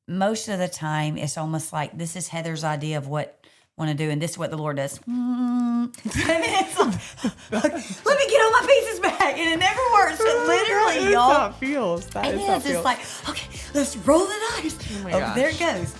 most of the time it's almost like this is Heather's idea of what I want to do, and this is what the Lord does. And it's like, let me get all my pieces back, and it never works. But literally, y'all, that feels. That it is how it is. feels. It's like, okay, let's roll the dice. Oh my Oh, gosh. there it goes.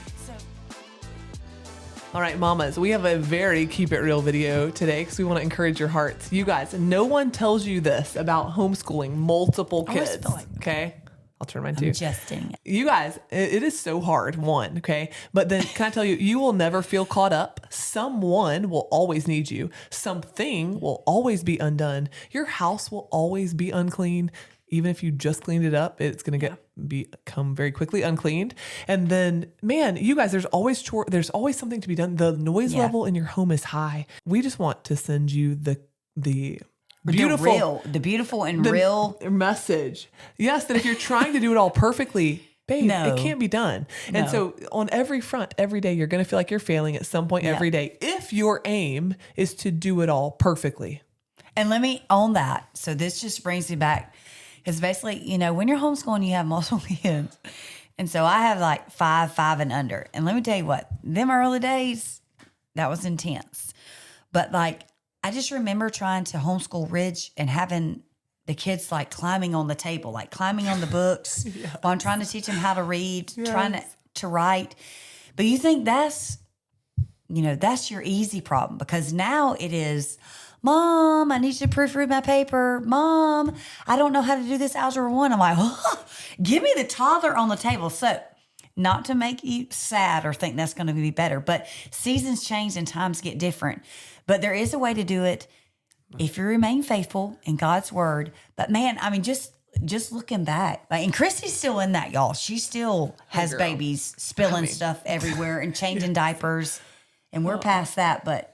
All right, mamas, we have a very keep it real video today because we want to encourage your hearts. You guys, no one tells you this about homeschooling multiple always kids. feel like- Okay. I'll turn mine too. Adjusting it. You guys, it is so hard, one, okay? But then can I tell you, you will never feel caught up. Someone will always need you. Something will always be undone. Your house will always be unclean. Even if you just cleaned it up, it's going to become very quickly uncleaned. And then, man, you guys, there's always something to be done. The noise level in your home is high. We just want to send you the beautiful, the beautiful and real message. Yes, that if you're trying to do it all perfectly, babe, No. it can't be done. And so on every front, every day, you're going to feel like you're failing at some point every day if your aim is to do it all perfectly. And let me own that. So this just brings me back. Because basically, when you're homeschooling, you have multiple kids. And so I have like 5 and under. And let me tell you what, them early days, that was intense. But like, I just remember trying to homeschool Ridge and having the kids like climbing on the table, like climbing on the books while I'm trying to teach them how to read, trying to write. But you think that's your easy problem, because now it is, Mom, I need you to proofread my paper. Mom, I don't know how to do this Algebra 1. I'm like, give me the toddler on the table. So not to make you sad or think that's going to be better, but seasons change and times get different. But there is a way to do it if you remain faithful in God's word. But man, I mean, just looking back, and Christy's still in that, y'all. She still has babies spilling stuff everywhere and changing diapers, and we're past that. But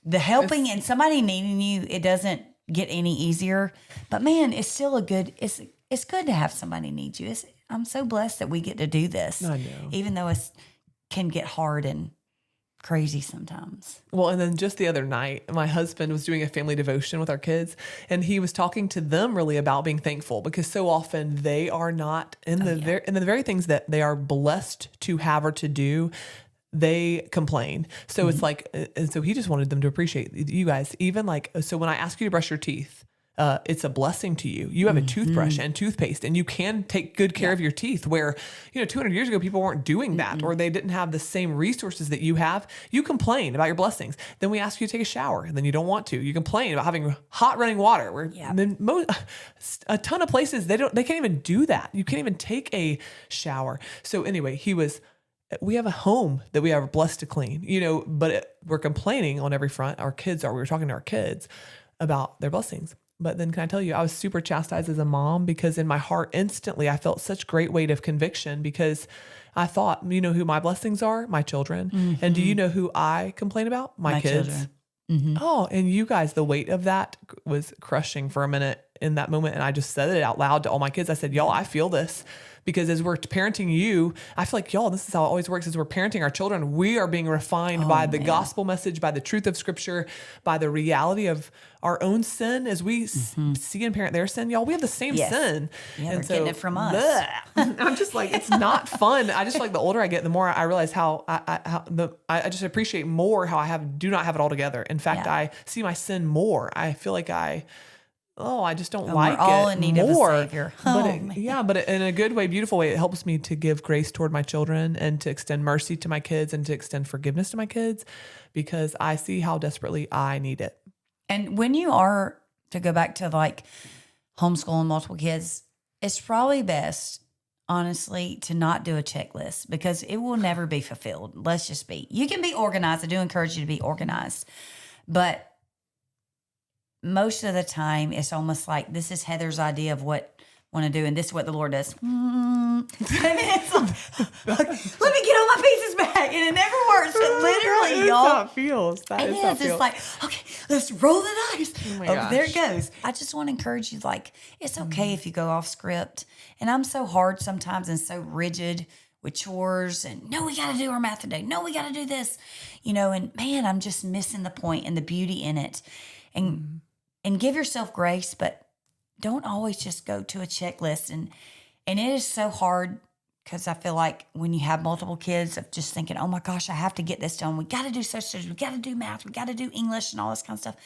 the helping and somebody needing you, it doesn't get any easier. But man, it's still it's good to have somebody need you. I'm so blessed that we get to do this. I know. Even though it can get hard and crazy sometimes. Well, and then just the other night, my husband was doing a family devotion with our kids, and he was talking to them really about being thankful, because so often they are not in the very things that they are blessed to have or to do, they complain. So it's like, and so he just wanted them to appreciate you guys. Even like, so when I ask you to brush your teeth, it's a blessing to you. You have a toothbrush and toothpaste, and you can take good care of your teeth, where, 200 years ago, people weren't doing that, or they didn't have the same resources that you have. You complain about your blessings. Then we ask you to take a shower, and then you don't want to. You complain about having hot running water, where then a ton of places, they can't even do that. You can't even take a shower. So anyway, we have a home that we are blessed to clean, but we're complaining on every front. We were talking to our kids about their blessings. But then can I tell you, I was super chastised as a mom, because in my heart, instantly, I felt such great weight of conviction, because I thought, who my blessings are? My children. Mm-hmm. And do you know who I complain about? My kids. Children. Mm-hmm. Oh, and you guys, the weight of that was crushing for a minute in that moment. And I just said it out loud to all my kids. I said, y'all, I feel this. Because as we're parenting you, I feel like, y'all, this is how it always works. As we're parenting our children, we are being refined by the gospel message, by the truth of scripture, by the reality of our own sin. As we see and parent their sin, y'all, we have the same sin. Yeah, and they're getting it from us. I'm just like, it's not fun. I just feel like the older I get, the more I realize how I just appreciate more how I do not have it all together. In fact, I see my sin more. I feel like I just don't like it. We're all in need more. of a savior. But in a good way, beautiful way, it helps me to give grace toward my children, and to extend mercy to my kids, and to extend forgiveness to my kids, because I see how desperately I need it. And when you are, to go back to like homeschooling multiple kids, it's probably best, honestly, to not do a checklist, because it will never be fulfilled. Let's just be. You can be organized. I do encourage you to be organized. But most of the time, it's almost like this is Heather's idea of what I want to do, and this is what the Lord does. And it's like, let me get all my pieces back, and it never works. But literally, y'all, That feels. That is how it feels. It's like, okay, let's roll the dice. Oh my There gosh. it goes. I just want to encourage you, like, it's okay if you go off script. And I'm so hard sometimes and so rigid with chores, and no, we got to do our math today. No, we got to do this, and man, I'm just missing the point and the beauty in it. And give yourself grace, but don't always just go to a checklist. And it is so hard because I feel like when you have multiple kids of just thinking, oh my gosh, I have to get this done. We got to do we got to do math, we got to do English and all this kind of stuff.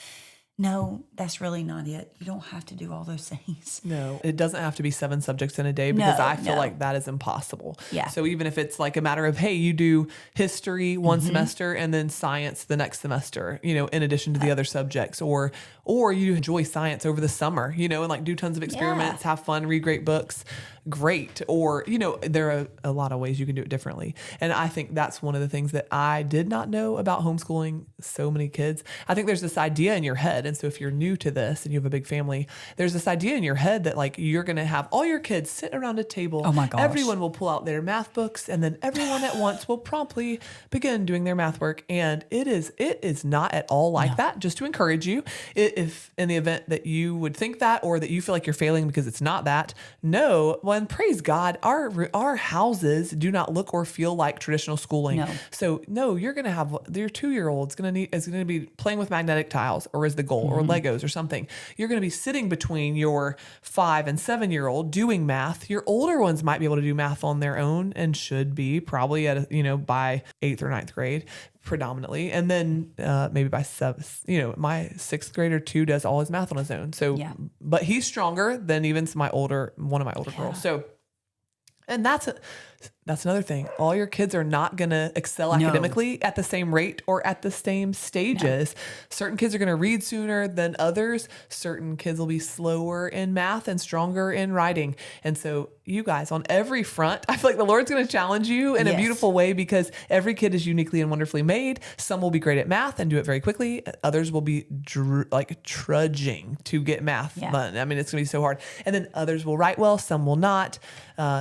No, that's really not it. You don't have to do all those things. No, it doesn't have to be 7 subjects in a day because I feel like that is impossible. Yeah. So even if it's like a matter of, hey, you do history one semester and then science the next semester, in addition to the other subjects, or you enjoy science over the summer, and like do tons of experiments, have fun, read great books, great. Or, there are a lot of ways you can do it differently. And I think that's one of the things that I did not know about homeschooling so many kids. I think there's this idea in your head. And so if you're new to this and you have a big family, there's this idea in your head that like you're going to have all your kids sit around a table. Oh my gosh. Everyone will pull out their math books and then everyone at once will promptly begin doing their math work. And it is not at all like that. Just to encourage you, if in the event that you would think that, or that you feel like you're failing because it's not that, no, well, and praise God, our houses do not look or feel like traditional schooling. No. So no, you're going to have your 2-year-old is going to be playing with magnetic tiles or is the goal or Legos or something. You're going to be sitting between your 5 and 7-year-old doing math. Your older ones might be able to do math on their own and should be probably at, by 8th or 9th grade predominantly. And then maybe by 7th, my 6th grader too does all his math on his own. So, but he's stronger than even one of my older girls. So, and that's another thing. All your kids are not going to excel academically at the same rate or at the same stages. No. Certain kids are going to read sooner than others. Certain kids will be slower in math and stronger in writing. And so you guys, on every front, I feel like the Lord's going to challenge you in a beautiful way because every kid is uniquely and wonderfully made. Some will be great at math and do it very quickly. Others will be trudging to get math done. I mean, it's going to be so hard. And then others will write well. Some will not.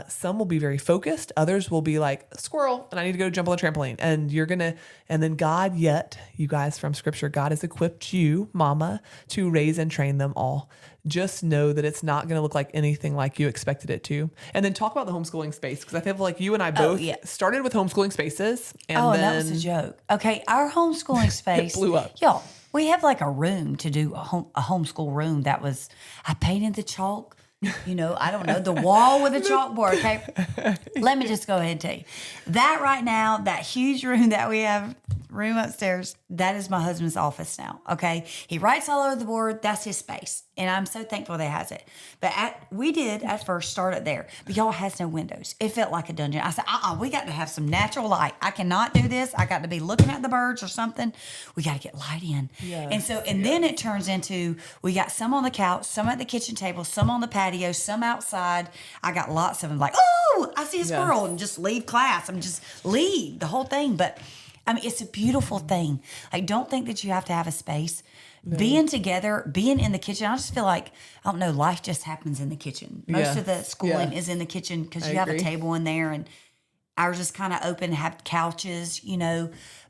Some will be very focused. Others will be like squirrel and I need to go jump on the trampoline. And then God, you guys from scripture, God has equipped you, mama, to raise and train them all. Just know that it's not going to look like anything like you expected it to. And then talk about the homeschooling space. Because I feel like you and I both started with homeschooling spaces. And then that was a joke. Okay. Our homeschooling space blew up. Y'all, we have like a room to do a homeschool room I painted the chalk. I don't know, the wall with a chalkboard, okay? Let me just go ahead and tell you. That right now, that huge room that we have, room upstairs, that is my husband's office now, okay? He writes all over the board. That's his space. And I'm so thankful that he has it. But we did at first start it there. But y'all, it has no windows. It felt like a dungeon. I said, we got to have some natural light. I cannot do this. I got to be looking at the birds or something. We got to get light in. Yes. And then it turns into, we got some on the couch, some at the kitchen table, some on the patio, some outside. I got lots of them like, oh, I see a squirrel, and just leave class. Just leave the whole thing. But I mean, it's a beautiful thing. Like, don't think that you have to have a space. No. Being together, being in the kitchen, I just feel like, I don't know, life just happens in the kitchen. Most of the schooling is in the kitchen because you have a table in there, and ours is kind of open, have couches,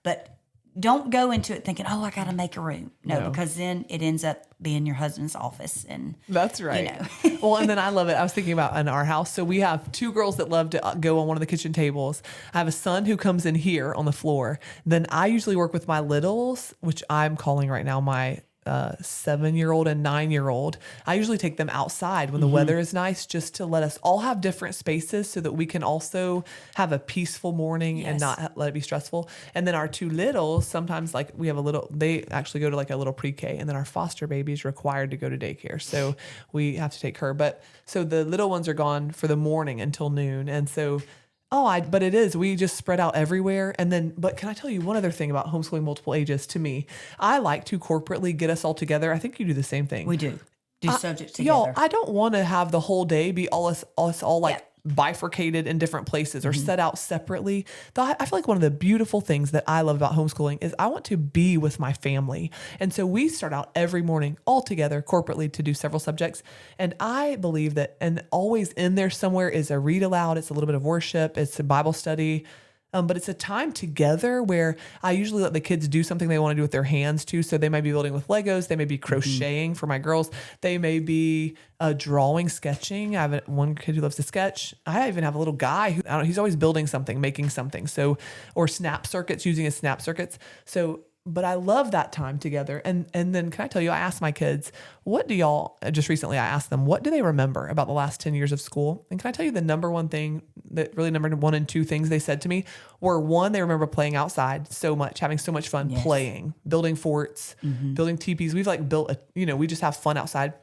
but don't go into it thinking, I got to make a room. No, because then it ends up being your husband's office. And that's right. Well, and then I love it. I was thinking about in our house. So we have 2 girls that love to go on one of the kitchen tables. I have a son who comes in here on the floor. Then I usually work with my littles, which I'm calling right now my 7-year-old and 9-year-old. I usually take them outside when the weather is nice, just to let us all have different spaces so that we can also have a peaceful morning and not let it be stressful. And then our 2 littles, sometimes like we have they actually go to like a little pre-K, and then our foster baby is required to go to daycare. So we have to take her. But so the little ones are gone for the morning until noon. And so but it is. We just spread out everywhere. And then, but can I tell you one other thing about homeschooling multiple ages? To me, I like to corporately get us all together. I think you do the same thing. We do subjects together. Y'all, I don't want to have the whole day be us all like bifurcated in different places or set out separately. I feel like one of the beautiful things that I love about homeschooling is I want to be with my family. And so we start out every morning all together corporately to do several subjects. And I believe that, and always in there somewhere is a read aloud. It's a little bit of worship. It's a Bible study. But it's a time together where I usually let the kids do something they want to do with their hands too. So they might be building with Legos. They may be crocheting for my girls. They may be drawing, sketching. I have one kid who loves to sketch. I even have a little guy who, he's always building something, making something. So, or snap circuits, using his snap circuits. So, but I love that time together. And then can I tell you, I asked my kids, what do y'all, just recently I asked them, what do they remember about the last 10 years of school? And can I tell you the number one thing that really number one and two things they said to me were, one, they remember playing outside so much, having so much fun, playing, building forts, building teepees. We've like built we just have fun outside.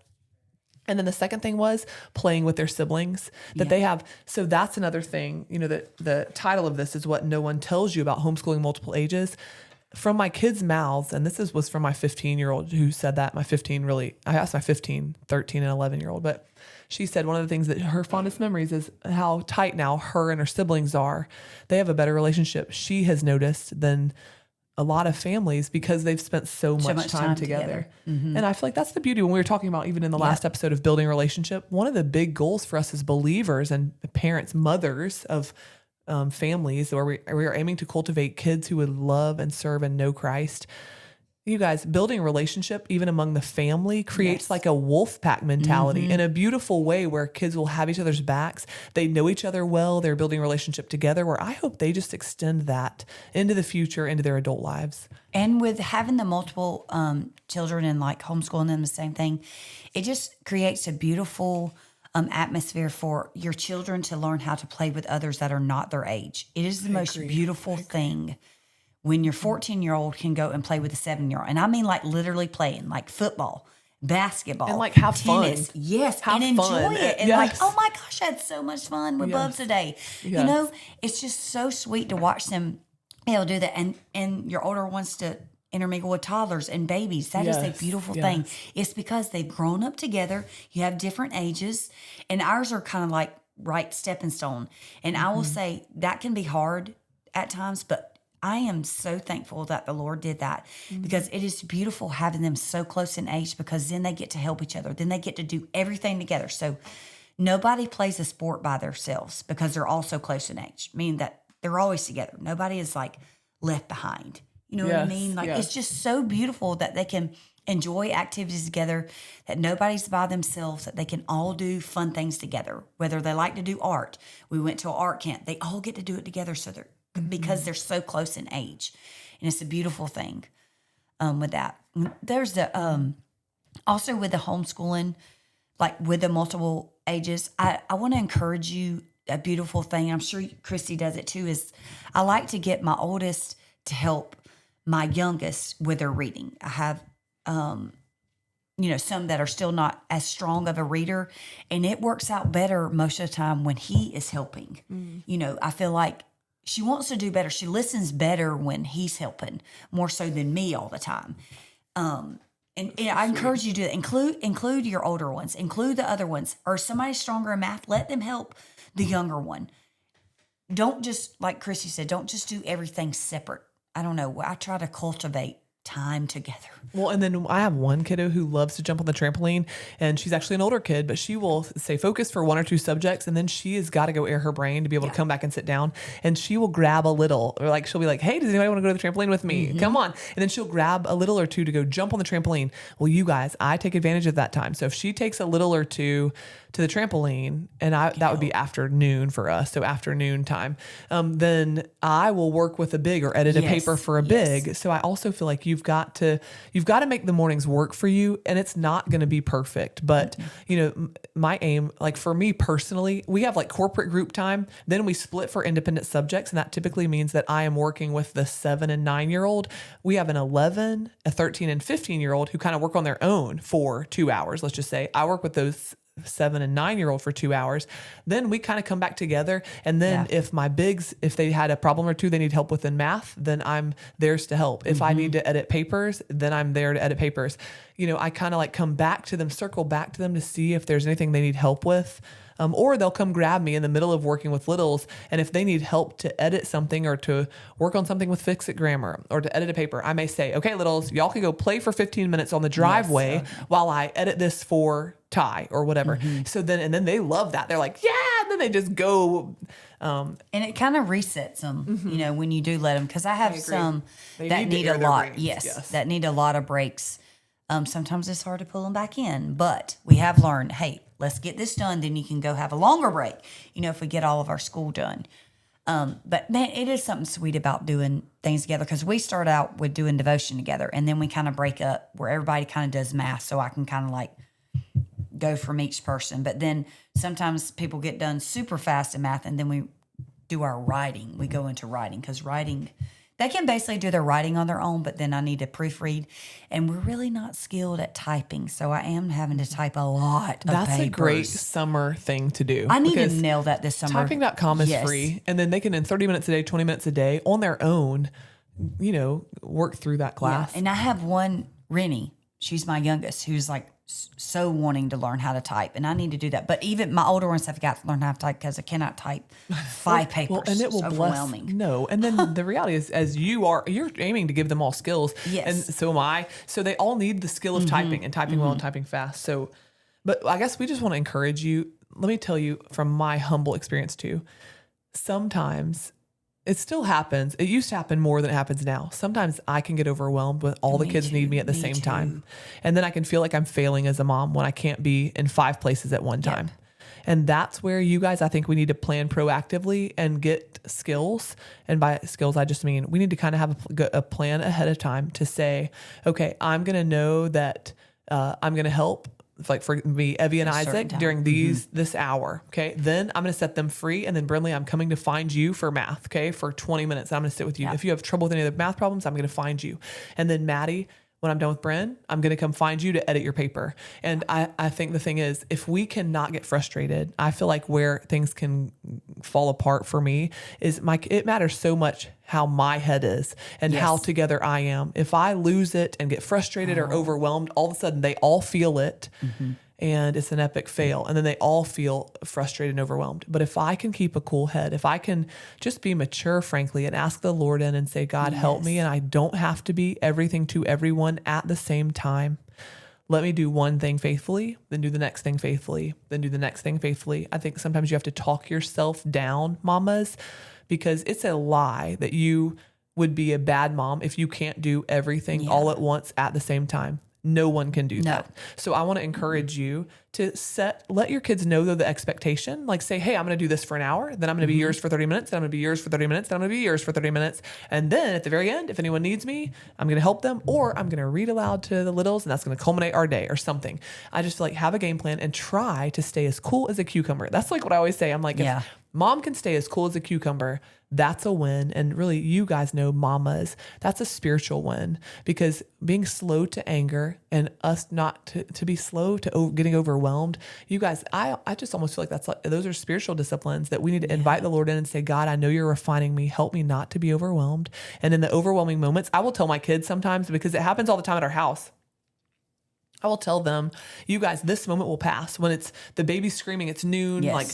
And then the second thing was playing with their siblings that they have. So that's another thing, that the title of this is What No One Tells You About Homeschooling Multiple Ages. From my kids' mouths, and this was from my 15-year-old who said that. I asked my 15, 13, and 11-year-old, but she said one of the things that her fondest memories is how tight now her and her siblings are. They have a better relationship, she has noticed, than a lot of families because they've spent so much time together. And I feel like that's the beauty when we were talking about, even in the last episode of building a relationship, one of the big goals for us as believers and parents, mothers of families, where we are aiming to cultivate kids who would love and serve and know Christ. You guys, building a relationship, even among the family, creates like a wolf pack mentality in a beautiful way where kids will have each other's backs. They know each other well. They're building a relationship together, where I hope they just extend that into the future, into their adult lives. And with having the multiple children and like homeschooling them, the same thing, it just creates a beautiful atmosphere for your children to learn how to play with others that are not their age. It is the most beautiful thing when your 14-year-old can go and play with a 7-year-old. And I mean like literally playing, like football, basketball. And like have tennis. fun. Yes, have and enjoy fun. it. And like, oh my gosh, I had so much fun with Bubs today. Yes. It's just so sweet to watch them do that. And your older ones to intermingle with toddlers and babies. That is a beautiful thing. It's because they've grown up together. You have different ages. And ours are kind of like right stepping stone. And I will say that can be hard at times, but I am so thankful that the Lord did that because it is beautiful having them so close in age, because then they get to help each other. Then they get to do everything together. So nobody plays a sport by themselves because they're all so close in age, meaning that they're always together. Nobody is like left behind. You know what I mean? Like it's just so beautiful that they can enjoy activities together, that nobody's by themselves, that they can all do fun things together. Whether they like to do art. We went to an art camp. They all get to do it together because they're so close in age. And it's a beautiful thing with that. There's the also with the homeschooling, like with the multiple ages, I want to encourage you, a beautiful thing, I'm sure Christy does it too, is I like to get my oldest to help my youngest with their reading. I have some that are still not as strong of a reader, and it works out better most of the time when he is helping. I feel like she wants to do better. She listens better when he's helping, more so than me all the time. And I encourage you to include your older ones, include the other ones, or somebody stronger in math, let them help the younger one. Don't just, like Chrissy said, don't just do everything separate. I don't know. I try to cultivate time together. Well, and then I have one kiddo who loves to jump on the trampoline, and she's actually an older kid, but she will stay focused for one or two subjects, and then she has got to go air her brain to be able to come back and sit down, and she will grab a little, or like she'll be like, hey, does anybody want to go to the trampoline with me? Come on. And then she'll grab a little or two to go jump on the trampoline. Well, you guys, I take advantage of that time. So if she takes a little or two to the trampoline, and that would be afternoon for us, so afternoon time, then I will work with a big or edit a paper for a big. So I also feel like you've got to make the mornings work for you, and it's not going to be perfect. But my aim, like for me personally, we have like corporate group time, then we split for independent subjects, and that typically means that I am working with the 7 and 9-year-old. We have an 11, a 13, and 15-year-old who kind of work on their own for 2 hours. Let's just say I work with those 7 and 9-year-old for 2 hours. Then we kind of come back together. And then if my bigs, if they had a problem or two they need help with in math, then I'm theirs to help. If I need to edit papers, then I'm there to edit papers. I kind of like come back to them, circle back to them to see if there's anything they need help with. Or they'll come grab me in the middle of working with littles. And if they need help to edit something or to work on something with Fix-It Grammar or to edit a paper, I may say, okay, littles, y'all can go play for 15 minutes on the driveway while I edit this for Ty or whatever. So then they love that. They're like, yeah. And then they just go. And it kind of resets them, when you do let them. Because I have some that need a lot. Brains. Yes, that need a lot of breaks. Sometimes it's hard to pull them back in, but we have learned, hey, let's get this done. Then you can go have a longer break, if we get all of our school done. But man, it is something sweet about doing things together, because we start out with doing devotion together, and then we kind of break up where everybody kind of does math, so I can kind of like go from each person. But then sometimes people get done super fast in math, and then we do our writing. We go into writing, because writing, they can basically do their writing on their own, but then I need to proofread. And we're really not skilled at typing, so I am having to type a lot of That's papers. a great summer thing to do. I need to because nail that this summer. Typing.com is Yes. free, and then they can, in 30 minutes a day, 20 minutes a day on their own, work through that class. Yeah. And I have one, Rennie, she's my youngest, who's like so wanting to learn how to type, and I need to do that. But even my older ones have got to learn how to type, because I cannot type 5 papers. Well, and it will it's overwhelming. No, and then the reality is, as you're aiming to give them all skills, Yes. and so am I. So they all need the skill of typing, and typing well and typing fast. So, but I guess we just want to encourage you. Let me tell you from my humble experience too. Sometimes it still happens. It used to happen more than it happens now. Sometimes I can get overwhelmed when all the kids need me at the same time. And then I can feel like I'm failing as a mom when I can't be in 5 places at one time. And that's where you guys, I think we need to plan proactively and get skills. And by skills, I just mean we need to kind of have a plan ahead of time to say, okay, I'm going to know that I'm going to help. Like for me, Evie and Isaac during this hour. Okay. Then I'm going to set them free. And then Brinley, I'm coming to find you for math. Okay. For 20 minutes. I'm going to sit with you. If you have trouble with any of the math problems, I'm going to find you. And then Maddie, when I'm done with Bryn, I'm going to come find you to edit your paper. And I think the thing is, if we cannot get frustrated, I feel like where things can fall apart for me is it matters so much how my head is and how together I am. If I lose it and get frustrated or overwhelmed, all of a sudden they all feel it. And it's an epic fail. And then they all feel frustrated and overwhelmed. But if I can keep a cool head, if I can just be mature, frankly, and ask the Lord in and say, God, help me. And I don't have to be everything to everyone at the same time. Let me do one thing faithfully, then do the next thing faithfully, then do the next thing faithfully. I think sometimes you have to talk yourself down, mamas, because it's a lie that you would be a bad mom if you can't do everything all at once at the same time. No one can do that. So I want to encourage you to let your kids know though the expectation, like say, hey, I'm going to do this for an hour. Then I'm going to be yours for 30 minutes. Then I'm going to be yours for 30 minutes. Then I'm going to be yours for 30 minutes. And then at the very end, if anyone needs me, I'm going to help them, or I'm going to read aloud to the littles, and that's going to culminate our day or something. I just feel like have a game plan and try to stay as cool as a cucumber. That's like what I always say. I'm like, if mom can stay as cool as a cucumber, that's a win. And really, you guys know, mamas, that's a spiritual win, because being slow to anger and us not to be slow to getting overwhelmed, you guys, I just almost feel like those are spiritual disciplines that we need to invite the Lord in and say, God, I know you're refining me. Help me not to be overwhelmed. And in the overwhelming moments, I will tell my kids sometimes, because it happens all the time at our house, I will tell them, you guys, this moment will pass. When it's the baby's screaming, it's noon, like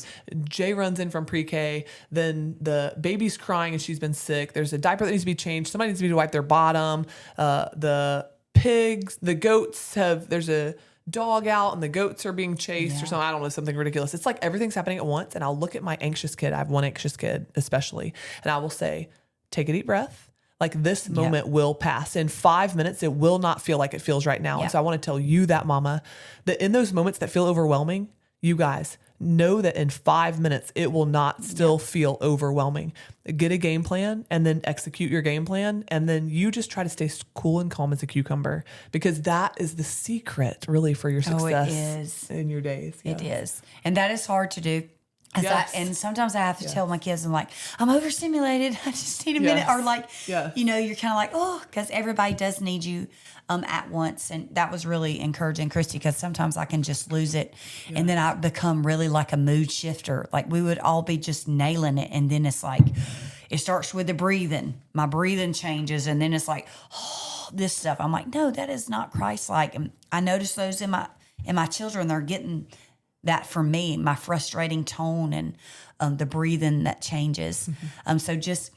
Jay runs in from pre-K, then the baby's crying and she's been sick. There's a diaper that needs to be changed. Somebody needs to wipe their bottom. The pigs, the goats there's a dog out and the goats are being chased or something. I don't know, something ridiculous. It's like everything's happening at once. And I'll look at my anxious kid. I have one anxious kid especially. And I will say, take a deep breath. Like this moment will pass. In 5 minutes, it will not feel like it feels right now. And so I want to tell you that, mama, that in those moments that feel overwhelming, you guys know that in 5 minutes, it will not still feel overwhelming. Get a game plan and then execute your game plan. And then you just try to stay cool and calm as a cucumber, because that is the secret really for your success in your days. It is. And that is hard to do. And sometimes I have to tell my kids, I'm like, I'm overstimulated. I just need a minute. Or like, you're kind of like, oh, because everybody does need you at once. And that was really encouraging, Christy, because sometimes I can just lose it. And then I become really like a mood shifter. Like we would all be just nailing it. And then it's like, it starts with the breathing. My breathing changes. And then it's like, oh, this stuff. I'm like, no, that is not Christ-like. And I notice those in my children. They're getting that from me, my frustrating tone and the breathing that changes. So just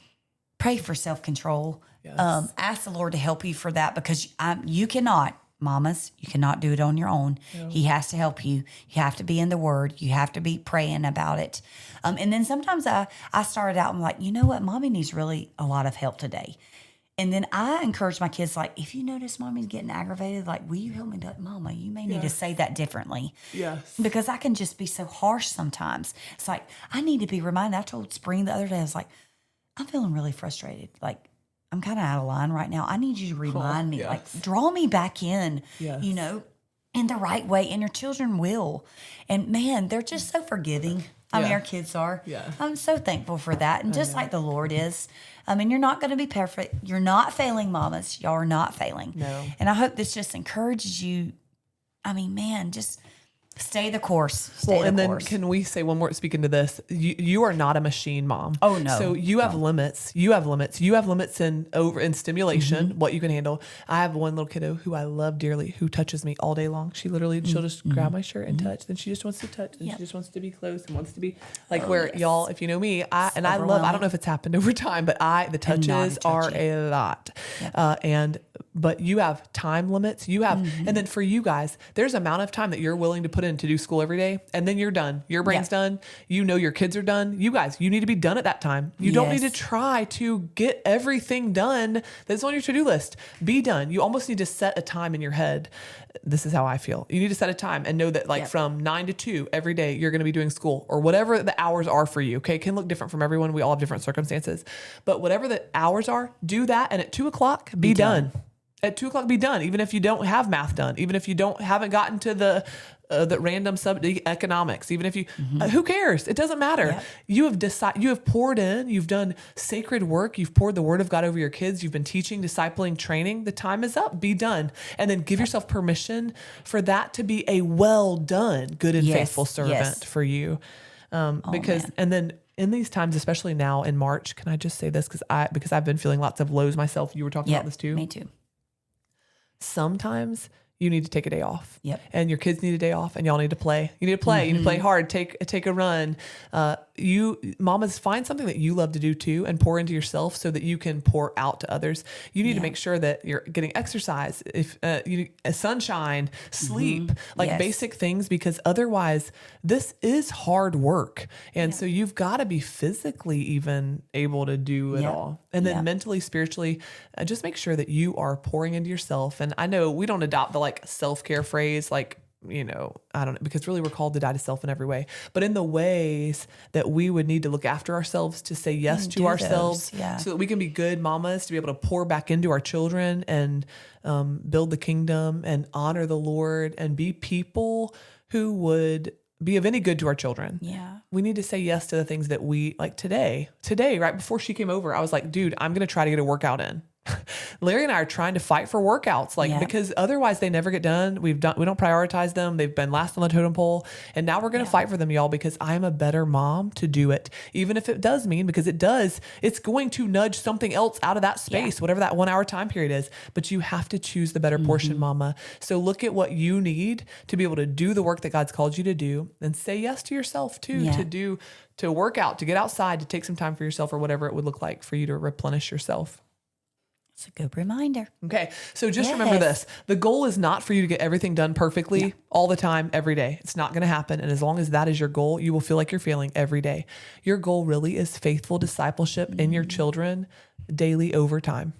pray for self-control. Ask the Lord to help you for that, because you cannot, mamas, you cannot do it on your own. He has to help you. You have to be in the Word. You have to be praying about it. And then sometimes I started out, I'm like, you know what? Mommy needs really a lot of help today. And then I encourage my kids, like, if you notice mommy's getting aggravated, like, will you help me? Mama, you may need to say that differently. Because I can just be so harsh sometimes. It's like, I need to be reminded. I told Spring the other day, I was like, I'm feeling really frustrated. Like, I'm kind of out of line right now. I need you to remind me, yes. like, draw me back in, Yes. you know, in the right way. And your children will. And man, they're just so forgiving. I mean, Yeah. our kids are. Yeah. I'm so thankful for that. And just like the Lord is. I mean, you're not going to be perfect. You're not failing, mamas. Y'all are not failing. No. And I hope this just encourages you. I mean, man, just stay the course. Stay the and then course. can we say one more, speaking to this, you are not a machine mom. Oh, no. So you have limits. You have limits in stimulation, what you can handle. I have one little kiddo who I love dearly, who touches me all day long. She literally, she'll just grab my shirt and touch. Then she just wants to touch. And she just wants to be close and wants to be like y'all, if you know me, I don't know if it's happened over time, but the touches are a lot. But you have time limits. You have, and then for you guys, there's amount of time that you're willing to put in to do school every day. And then you're done. Your brain's done. You know, your kids are done. You guys, you need to be done at that time. You don't need to try to get everything done that's on your to-do list. Be done. You almost need to set a time in your head. This is how I feel. You need to set a time and know that from 9 to 2 every day, you're going to be doing school or whatever the hours are for you. Okay. It can look different from everyone. We all have different circumstances, but whatever the hours are, do that. And at 2 o'clock, be done. At 2 o'clock, be done. Even if you don't have math done, even if you haven't gotten to the random economics, even if you, who cares? It doesn't matter. Yep. You have decided, you have poured in, you've done sacred work. You've poured the word of God over your kids. You've been teaching, discipling, training. The time is up. Be done. And then give yourself permission for that to be a well done, good and faithful servant for you. And then in these times, especially now in March, can I just say this? Because I've been feeling lots of lows myself. You were talking about this too. Me too. Sometimes you need to take a day off. Yep. And your kids need a day off and y'all need to play. You need to play. You need to play hard. Take a run. Mamas, find something that you love to do too and pour into yourself so that you can pour out to others. You need to make sure that you're getting exercise, sunshine, sleep, basic things, because otherwise this is hard work. And so you've got to be physically even able to do it all. And then mentally, spiritually, just make sure that you are pouring into yourself. And I know we don't adopt the self-care phrase, I don't know, because really we're called to die to self in every way, but in the ways that we would need to look after ourselves, to say yes to ourselves so that we can be good mamas, to be able to pour back into our children and build the kingdom and honor the Lord and be people who would be of any good to our children. Yeah. We need to say yes to the things that we like today, right before she came over, I was like, dude, I'm going to try to get a workout in. Larry and I are trying to fight for workouts, because otherwise they never get done. We don't prioritize them. They've been last on the totem pole, and now we're going to fight for them, y'all, because I'm a better mom to do it. Even if it does mean, because it's going to nudge something else out of that space, whatever that 1 hour time period is, but you have to choose the better portion, mama. So look at what you need to be able to do the work that God's called you to do, and say yes to yourself too, to work out, to get outside, to take some time for yourself, or whatever it would look like for you to replenish yourself. It's a good reminder. Okay. So just remember this. The goal is not for you to get everything done perfectly all the time, every day. It's not going to happen. And as long as that is your goal, you will feel like you're failing every day. Your goal really is faithful discipleship in your children daily over time.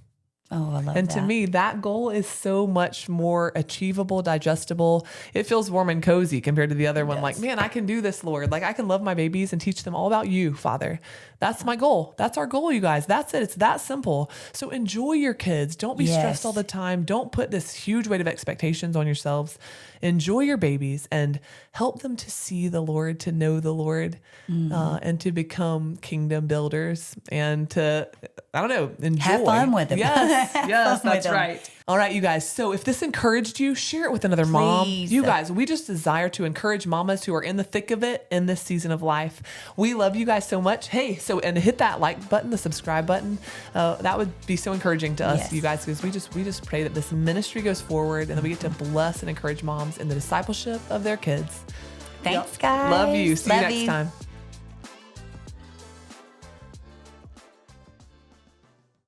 Oh, I love that. And to me, that goal is so much more achievable, digestible. It feels warm and cozy compared to the other one. Like, man, I can do this, Lord. Like, I can love my babies and teach them all about you, Father. That's my goal. That's our goal, you guys. That's it. It's that simple. So enjoy your kids. Don't be stressed all the time. Don't put this huge weight of expectations on yourselves. Enjoy your babies and help them to see the Lord, to know the Lord, and to become kingdom builders and to, I don't know, enjoy. Have fun with them. Yes, that's right. All right, you guys. So if this encouraged you, share it with another mom. You guys, we just desire to encourage mamas who are in the thick of it in this season of life. We love you guys so much. Hey, and hit that like button, the subscribe button. That would be so encouraging to us, you guys, because we just pray that this ministry goes forward and that we get to bless and encourage moms in the discipleship of their kids. Thanks, guys. Love you. See you Love next time.